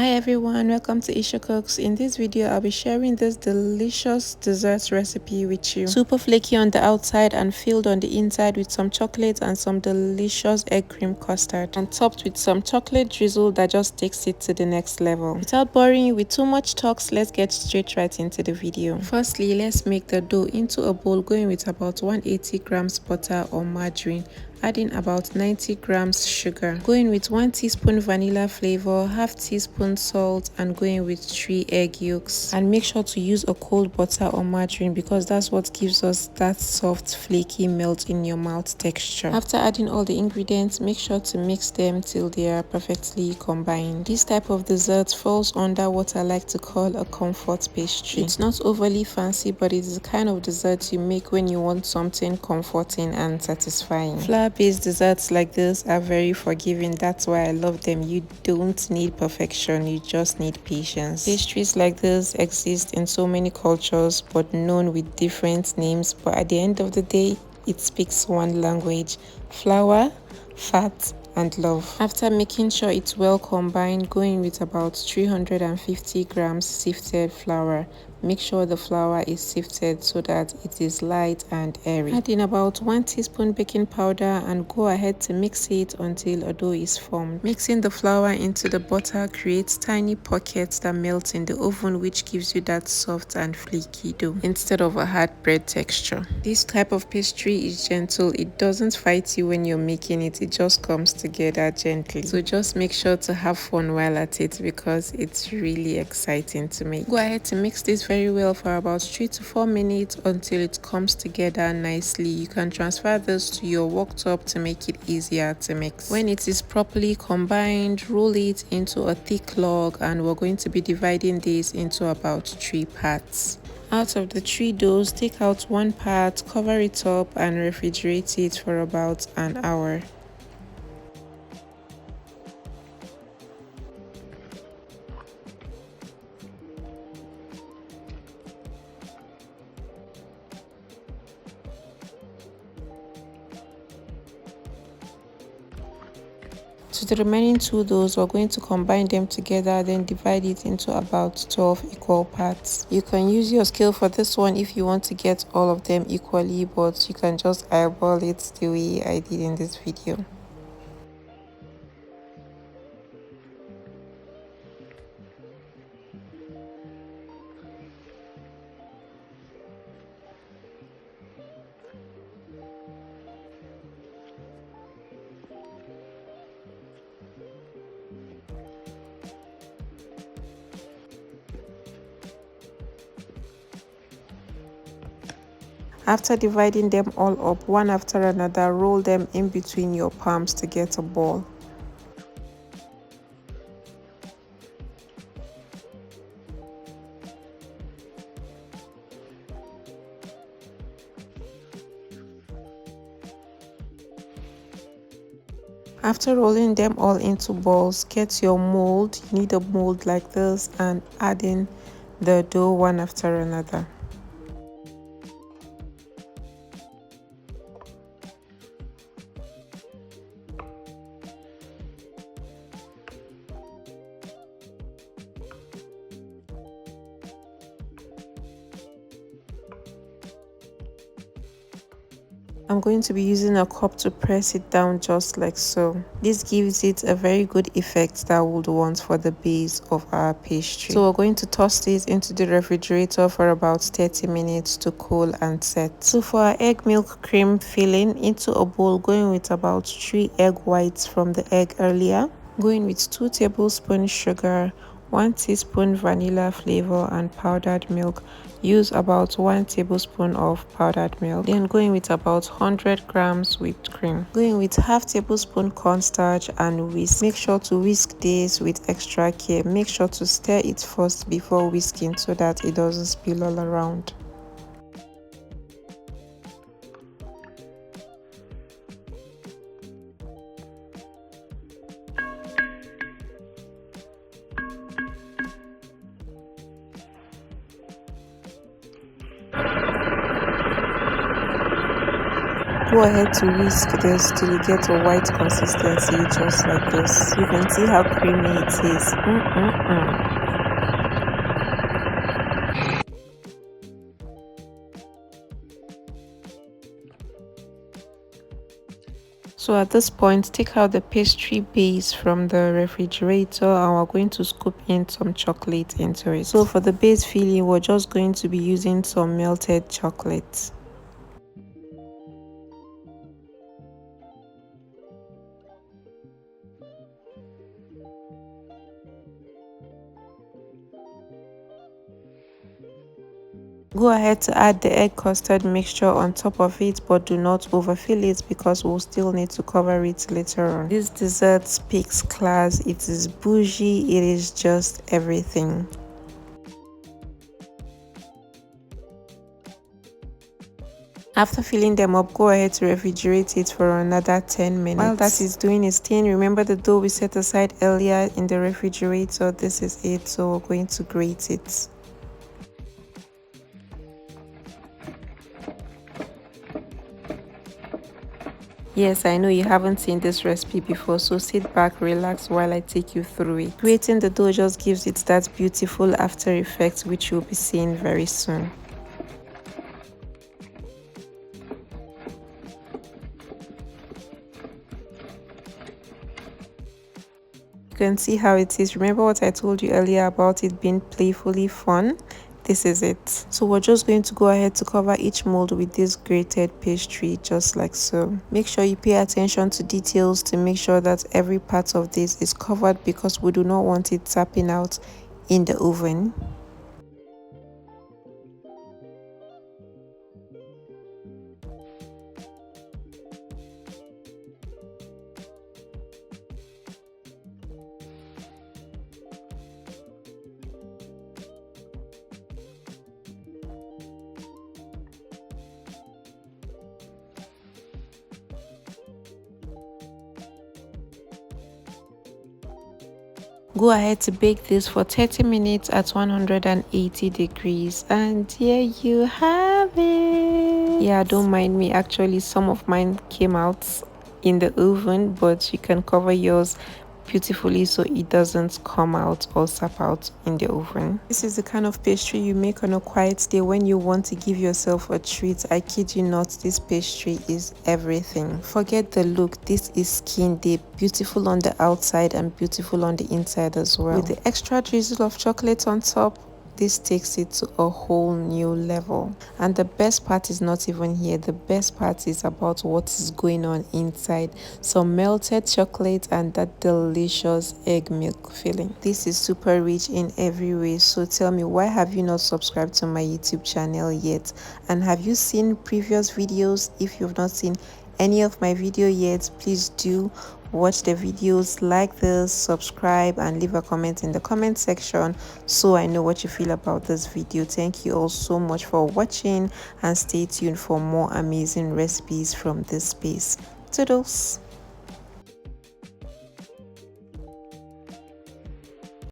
Hi everyone, welcome to eeshacooks. In this video I'll be sharing this delicious dessert recipe with you. Super flaky on the outside and filled on the inside with some chocolate and some delicious egg cream custard, and topped with some chocolate drizzle that just takes it to the next level. Without boring you with too much talks, let's get straight right into the video. Firstly, let's make the dough into a bowl, going with about 180 grams butter or margarine, adding about 90 grams sugar, going with 1 teaspoon vanilla flavor, half teaspoon salt, and going with 3 egg yolks. And make sure to use a cold butter or margarine because that's what gives us that soft flaky melt in your mouth texture. After adding all the ingredients, make sure to mix them till they are perfectly combined. This type of dessert falls under what I like to call a comfort pastry. It's not overly fancy, but it is the kind of dessert you make when you want something comforting and satisfying. Flour-based desserts like this are very forgiving. That's why I love them. You don't need perfection, you just need patience. Pastries like this exist in so many cultures but known with different names, but at the end of the day it speaks one language: flour, fat, and love. After making sure it's well combined, going with about 350 grams sifted flour. Make sure the flour is sifted so that it is light and airy. Add in about 1 teaspoon baking powder and go ahead to mix it until a dough is formed. Mixing the flour into the butter creates tiny pockets that melt in the oven, which gives you that soft and flaky dough instead of a hard bread texture. This type of pastry is gentle. It doesn't fight you when you're making it. It just comes together gently. So just make sure to have fun while at it because it's really exciting to make. Go ahead to mix this very well for about 3 to 4 minutes until it comes together nicely. You can transfer this to your worktop to make it easier to mix. When it is properly combined, roll it into a thick log, and we're going to be dividing this into about 3 parts. Out of the 3 doughs, take out 1 part, cover it up, and refrigerate it for about an hour. To the remaining 2 doughs, we're going to combine them together, then divide it into about 12 equal parts. You can use your scale for this one if you want to get all of them equally, but you can just eyeball it the way I did in this video. After dividing them all up one after another, roll them in between your palms to get a ball. After rolling them all into balls, get your mold. You need a mold like this and add in the dough one after another. I'm going to be using a cup to press it down just like so. This gives it a very good effect that we would want for the base of our pastry. So we're going to toss this into the refrigerator for about 30 minutes to cool and set. So for our egg milk cream filling, into a bowl, going with about 3 egg whites from the egg earlier, going with 2 tablespoons sugar, 1 teaspoon vanilla flavor, and powdered milk. Use about 1 tablespoon of powdered milk. Then going with about 100 grams whipped cream. Going with half tablespoon cornstarch and whisk. Make sure to whisk this with extra care. Make sure to stir it first before whisking so that it doesn't spill all around. Go ahead to whisk this till you get a white consistency, just like this. You can see how creamy it is. So at this point, take out the pastry base from the refrigerator and we're going to scoop in some chocolate into it. So for the base filling, we're just going to be using some melted chocolate. Go ahead to add the egg custard mixture on top of it, but do not overfill it because we'll still need to cover it later on. This dessert speaks class. It is bougie. It is just everything. After filling them up, go ahead to refrigerate it for another 10 minutes. While that is doing its thing, remember the dough we set aside earlier in the refrigerator. This is it, so we're going to grate it. Yes, I know you haven't seen this recipe before, so sit back, relax while I take you through it. Grating the dough just gives it that beautiful after effect which you'll be seeing very soon. You can see how it is. Remember what I told you earlier about it being playfully fun? This is it. So we're just going to go ahead to cover each mold with this grated pastry, just like so. Make sure you pay attention to details to make sure that every part of this is covered because we do not want it tapping out in the oven. Go ahead to bake this for 30 minutes at 180 degrees, and here you have it. Yeah, don't mind me, actually some of mine came out in the oven, but you can cover yours beautifully so it doesn't come out or sap out in the oven. This is the kind of pastry you make on a quiet day when you want to give yourself a treat. I kid you not, this pastry is everything. Forget the look, this is skin deep, beautiful on the outside and beautiful on the inside as well. With the extra drizzle of chocolate on top, this takes it to a whole new level. And the best part is not even here. The best part is about what is going on inside. Some melted chocolate and that delicious egg milk filling. This is super rich in every way. So tell me, why have you not subscribed to my YouTube channel yet? And have you seen previous videos? If you've not seen any of my video yet, please do watch the videos, like this, subscribe, and leave a comment in the comment section so I know what you feel about this video. Thank you all so much for watching, and stay tuned for more amazing recipes from this space. Toodles.